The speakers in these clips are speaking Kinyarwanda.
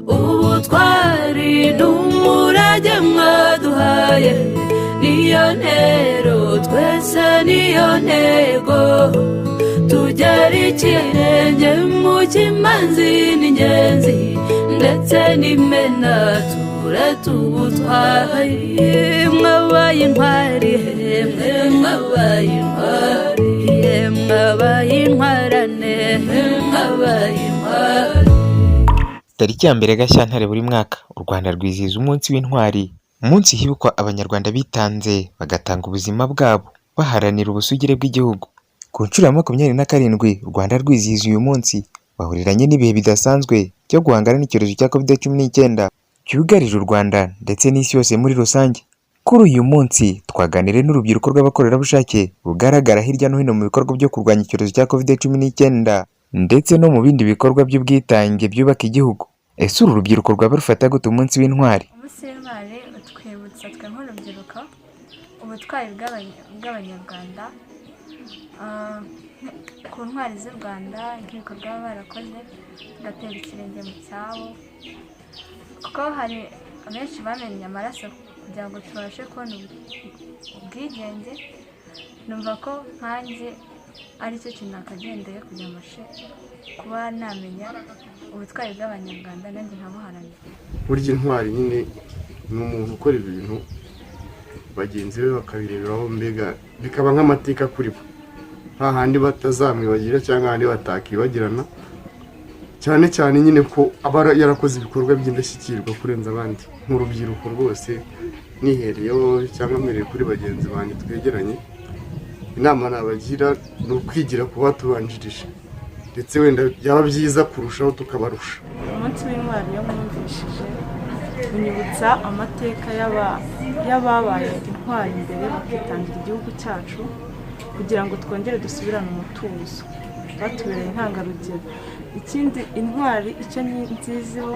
ubutwari n'umurage mwaduhaye niyo ntero twese niyo ntego tugera ikirenge mu kimanzi n'ingenzi ndetse n'imena turete ubutwari mwabaye intwari mwabaye intwari mwabaye intwarane mwabaye intwari. Tariki ya mbere Gashyantare buri mwaka u Rwanda rwizihiza umunsi w'intwari, umunsi hibukwa abanyarwanda bitanze bagatanga ubuzima bwabo baharanira ubusugire bw'igihugu. Ku nshuro ya 27 u Rwanda rwizihiza uyu munsi bahuriranye n'ibihe bidasanzwe cyo guhangana n'icyorezo cya COVID-19 cyugarije u Rwanda ndetse n'isi yose muri rusange. Kuri uyu munsi twaganiriye n'urubyiruko rw'abakorerabushake rugaragara hirya no hino mu bikorwa byo kurwanya icyorezo cya COVID-19 ndetse no mu bindi bikorwa by'ubwitange byubaka igihugu. Ese uru rubyiruko rwaba rufata gute umunsi w'intwari? Umunsi w'intwari utwibutsa twe nk'urubyiruko ubutwari bw'abanyarwanda ku ntwari z'u Rwanda nk'ibikorwa baba barakoze tugatera ikirenge mu cyabo, kuko hari abenshi bamennye amaraso kugira ngo tubashe kubona ubwigenge. Numva ko nkanjye ari cyo kintu nakagendeye kugira ngo kuba namenya ubutwari bw'abanyarwanda nanjye nkabuharanira. Burya intwari nyine ni umuntu ukora ibintu bagenzi be bakabireberaho, mbega bikaba nk'amateka kuri bo, nta handi batazamwibagira cyangwa ahandi batakibagirana, cyane cyane nyine ko aba yarakoze ibikorwa by'indashyikirwa kurenza abandi. Nk'urubyiruko rwose nihereyeho cyangwa mpereye kuri bagenzi banjye twegeranye, inama nabagira ni ukwigira ku batubanjirije ndetse wenda byaba byiza kurushaho tukabarusha. Umunsi w'intwari yo mwumvishije unyibutsa amateka y'ababaye intwari imbere bakitangira igihugu cyacu kugira ngo twongere dusubirane umutuzo, batubereye intangarugero. Ikindi intwari icyo nziziho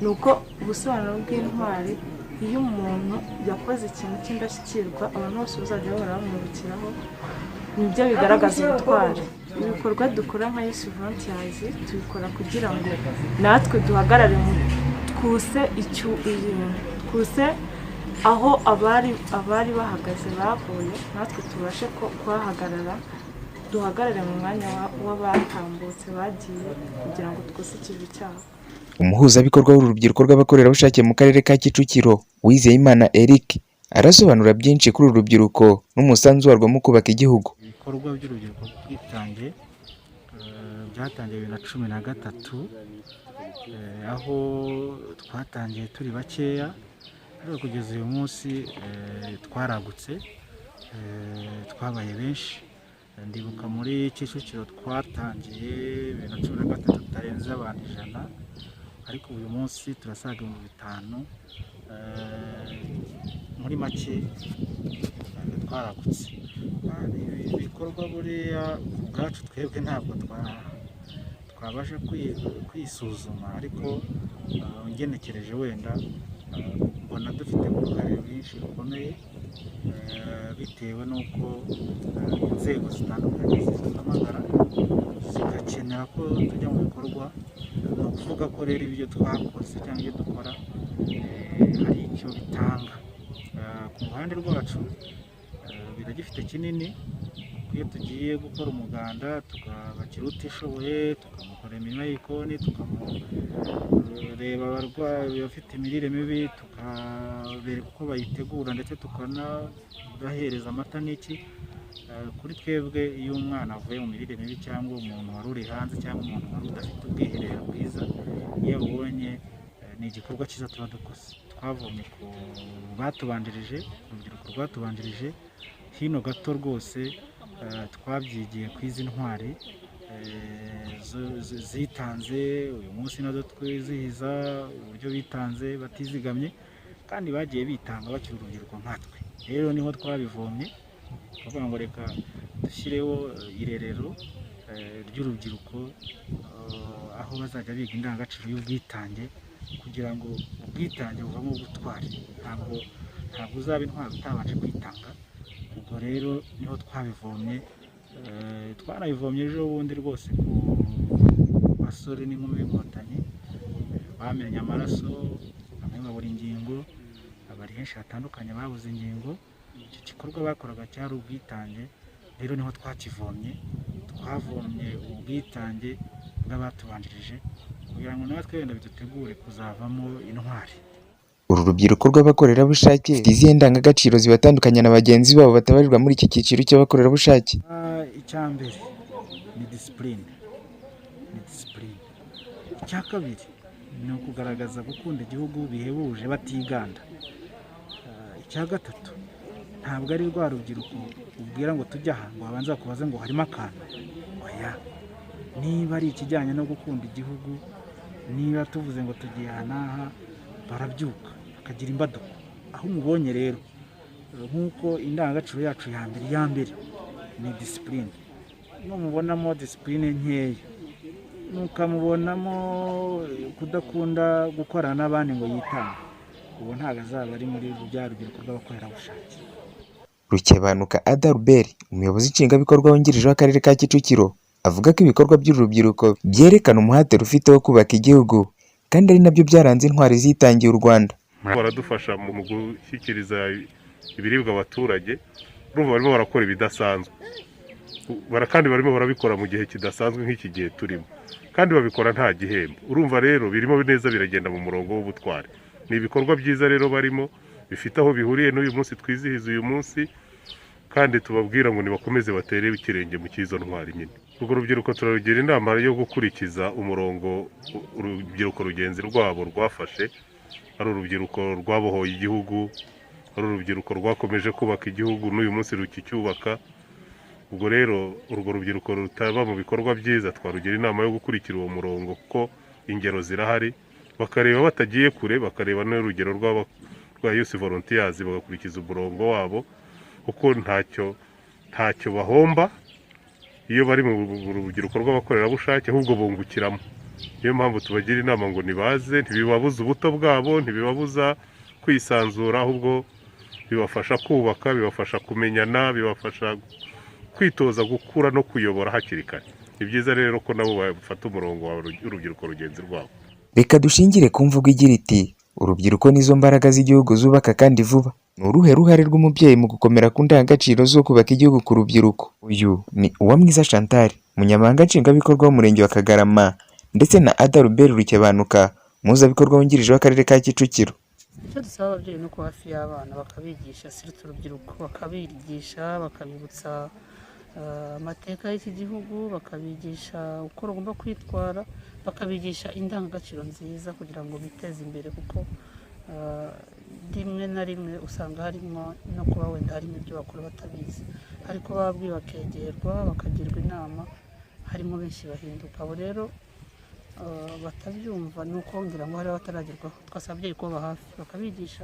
ni uko ubusobanuro bw'intwari, iyo umuntu yakoze ikintu cy'indashyikirwa abantu bose bazajya bahora bamwibukiraho, nibyo bigaragaza ubutwari. Ibikorwa dukora nka Youth Volunteers tubikora kugira ngo natwe duhagarare twuse aho abari bahagaze bavuye, natwe tubashe kuhahagarara, duhagarare mu mwanya w'abatambutse bagiye kugira ngo twose ikivi cyabo. Umuhuzabikorwa w'uru rubyiruko rw'abakorerabushake mu karere ka Kicukiro, Uwizeyimana Eric, arasobanura byinshi kuri uru rubyiruko n'umusanzu warwo mu kubaka igihugu. Ibikorwa by'urubyiruko bwitange byatangiye 2013, aho twatangiye turi bakeya ariko kugeza uyu munsi twaragutse, twabaye benshi. Ndibuka muri Kicukiro twatangiye 2013 tutarenze abantu 100, ariko uyu munsi turasaga 5,000. Muri make twaragutse. Ibikorwa buriya ubwacu twebwe ntabwo twabasha kwisuzuma, ariko ngenekereje wenda mbona dufite uruhare rwinshi rukomeye, bitewe n'uko inzego zitandukanye ziduhamagara zigakenera ko tujya mu bikorwa. Ni ukuvuga ko rero ibyo twakoze cyangwa ibyo dukora hari icyo bitanga. Ku ruhande rwacu biragifite kinini. Iyo tugiye gukora umuganda tukabakira utishoboye, tukamukorera imirimo y'ikoni, tukamureba abarwayi bafite imirire mibi, tukabereka uko bayitegura ndetse tukanabahereza amata n'iki. Kuri twebwe iyo umwana avuye mu mirire mibi cyangwa umuntu wari uri hanze cyangwa umuntu wari udafite ubwiherero bwiza, iyo abubonye ni igikorwa cyiza tuba dukoze. Twavomye ku batubanjirije, urubyiruko rwatubanjirije, hino gato rwose twabyigiye ku izi ntwari zitanze. Uyu munsi nazo twizihiza uburyo bitanze batizigamye kandi bagiye bitanga bakiri urubyiruko nkatwe. Rero niho twabivomye, kuvuga ngo reka dushyireho irerero ry'urubyiruko aho bazajya biga indangagaciro y'ubwitange, kugira ngo ubwitange buvamo ubutwari. Ntabwo uzaba intwari utabanje kwitanga. Ubwo rero niho twabivomye. Twanabivomye ejo bundi rwose ku basore n'inkumi b'inkotanyi, bamenye amaraso, bamwe babura ingingo, abari henshi hatandukanye babuze ingingo. Icyo gikorwa bakoraga cyari ubwitange, rero niho twakivomye, twavomye ubwitange bw'abatubanjirije kugira ngo natwe wenda bidutegure kuzavamo intwari. Uru rubyiruko rw'abakorerabushake rufite izihe ndangagaciro zibatandukanya na bagenzi babo batabarirwa muri iki cyiciro cy'abakorerabushake? Icya mbere ni disipurine. Icya kabiri ni ukugaragaza gukunda igihugu bihebuje batiganda. Icya gatatu ntabwo ari rwa rubyiruko ubwira ngo tujye aha ngo babanze bakubaze ngo harimo akantu. Oya, niba ari ikijyanye no gukunda igihugu, niba tuvuze ngo tugiye aha n'aha, barabyuka bakagira imbaduko. Aho umubonye rero, nk'uko indangagaciro yacu ya mbere ni disipurine. Numubonamo disipurine nkeya, nukamubonamo kudakunda gukorana n'abandi ngo yitange, ubu ntabwo azaba ari muri rya rubyiruko rw'abakorerabushake. Rukebanuka Adalbert, umuyobozi nshingwabikorwa wungirije w'akarere ka Kicukiro, avuga ko ibikorwa by'uru rubyiruko byerekana umuhate rufite wo kubaka igihugu kandi ari nabyo byaranze intwari zitangiye u Rwanda. Baradufasha mu gushyikiriza ibiribwa abaturage, urumva barimo barakora ibidasanzwe, kandi barimo barabikora mu gihe kidasanzwe nk'iki gihe turimo, kandi babikora nta gihembo. Urumva rero birimo neza, biragenda mu murongo w'ubutwari. Ni ibikorwa byiza rero barimo, bifite aho bihuriye n'uyu munsi twizihiza uyu munsi, kandi tubabwira ngo nibakomeze batere ikirenge mu cy'izo ntwari nyine. Urwo rubyiruko turarugira inama yo gukurikiza umurongo urubyiruko rugenzi rwabo rwafashe, ari urubyiruko rwabohoye igihugu, ari urubyiruko rwakomeje kubaka igihugu n'uyu munsi rukicyubaka. Ubwo rero urwo rubyiruko rutaba mu bikorwa byiza, twarugira inama yo gukurikira uwo murongo kuko ingero zirahari, bakareba batagiye kure, bakareba n'urugero rwa Youth Volunteers, bagakurikiza umurongo wabo kuko ntacyo bahomba iyo bari mu rubyiruko rw'abakorerabushake, ahubwo bungukiramo. Niyo mpamvu tubagira inama ngo nibaze, ntibibabuza ubuto bwabo, ntibibabuza kwisanzura, ahubwo bibafasha kubaka, bibafasha kumenyana, bibafasha kwitoza gukura no kuyobora hakiri kare. Ni byiza rero ko nabo bafata umurongo w'urubyiruko rugenzi rwabo. Reka dushingire ku mvugo igira iti urubyiruko nizo mbaraga z'igihugu zubaka kandi vuba. Ni uruhe ruhare rw'umubyeyi mu gukomera ku ndangagaciro zo kubaka igihugu ku rubyiruko? Uyu ni Uwamwiza Chantal, umunyamabanga nshingwabikorwa w'umurenge wa Kagarama, ndetse na Adalbert Rukebanuka, umuhuzabikorwa wungirije w'akarere ka Kicukiro. Icyo dusaba ababyeyi no kuba hafi y'abana bakabigisha siretse urubyiruko, bakabigisha bakabibutsa amateka y'iki gihugu, bakabigisha uko rugomba kwitwara, bakabigisha indangagaciro nziza kugira ngo biteze imbere, kuko rimwe na rimwe usanga harimo no kuba wenda harimo ibyo bakora batabizi, ariko bababwiye bakegerwa bakagirwa inama, harimo benshi bahinduka. Abo rero batabyumva ni uko ngira ngo hari abataragerwaho. Twasaba ababyeyi kuba hafi bakabigisha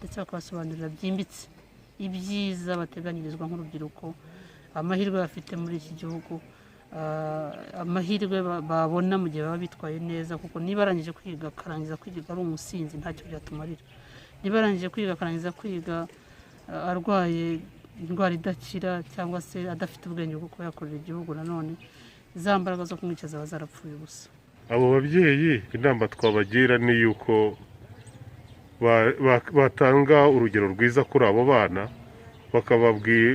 ndetse bakabasobanurira byimbitse ibyiza bateganyirizwa nk'urubyiruko, amahirwe bafite muri iki gihugu, amahirwe babona mu gihe baba bitwaye neza, kuko niba arangije kwiga akarangiza kwiga ari umusinzi ntacyo byatumarira. Niba arangije kwiga akarangiza kwiga arwaye indwara idakira cyangwa se adafite ubwenge bwo kuba yakorera igihugu, nanone za mbaraga zo kumwica zaba zarapfuye ubusa. Abo babyeyi inama twabagira ni yuko batanga urugero rwiza kuri abo bana,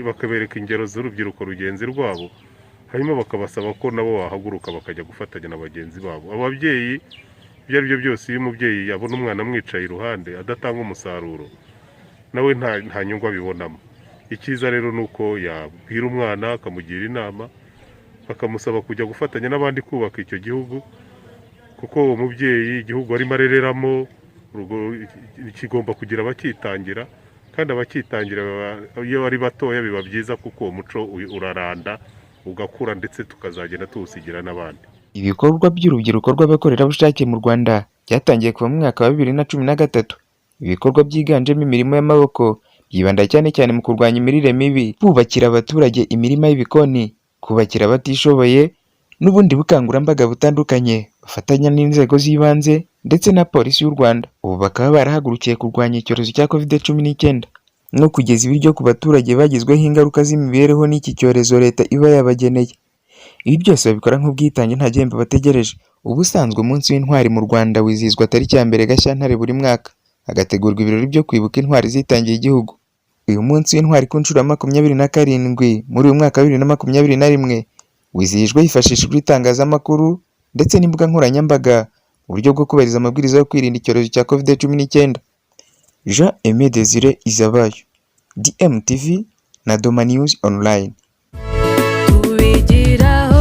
bakabereka ingero z'urubyiruko rugenzi rwabo, hanyuma bakabasaba ko nabo bahaguruka bakajya gufatanya na bagenzi babo. Ababyeyi ibyo ari byo byose, iyo umubyeyi yabona umwana amwicaye iruhande adatanga umusaruro, nawe nta nyungu abibonamo. Icyiza rero ni uko yabwira umwana akamugira inama, bakamusaba kujya gufatanya n'abandi kubaka icyo gihugu, kuko uwo mubyeyi igihugu arimo arereramo kigomba kugira abakitangira, kandi abakitangira iyo ari batoya biba byiza kuko uwo muco uraranda ugakura, ndetse tukazagenda tuwusigira n'abandi. Ibikorwa by'urubyiruko rw'abakorerabushake mu Rwanda byatangiye kuva mu mwaka wa 2013. Ibikorwa byiganjemo imirimo y'amaboko byibanda cyane cyane mu kurwanya imirire mibi, kubakira abaturage imirima y'ibikoni, kubakira abatishoboye n'ubundi bukangurambaga butandukanye bafatanya n'inzego z'ibanze ndetse na polisi y'u Rwanda. Ubu bakaba barahagurukiye kurwanya icyorezo cya COVID-19 no kugeza ibiryo ku baturage bagizweho ingaruka z'imibereho n'iki cyorezo leta iba yabageneye. Ibi byose babikora nk'ubwitange nta gihembo bategereje. Ubusanzwe umunsi w'intwari mu Rwanda wizihizwa tariki ya 1 Gashyantare buri mwaka, hagategurwa ibirori byo kwibuka intwari zitangiye igihugu. Uyu munsi w'intwari ku nshuro ya 27 muri uyu mwaka wa 2021 wizihijwe hifashishijwe itangazamakuru ndetse n'imbuga nkoranyambaga, uburyo bwo kubahiriza amabwiriza yo kwirinda icyorezo cya COVID-19. Jean Aimé Désiré Izabayo, DMTV na Doma News Online. tubigiraho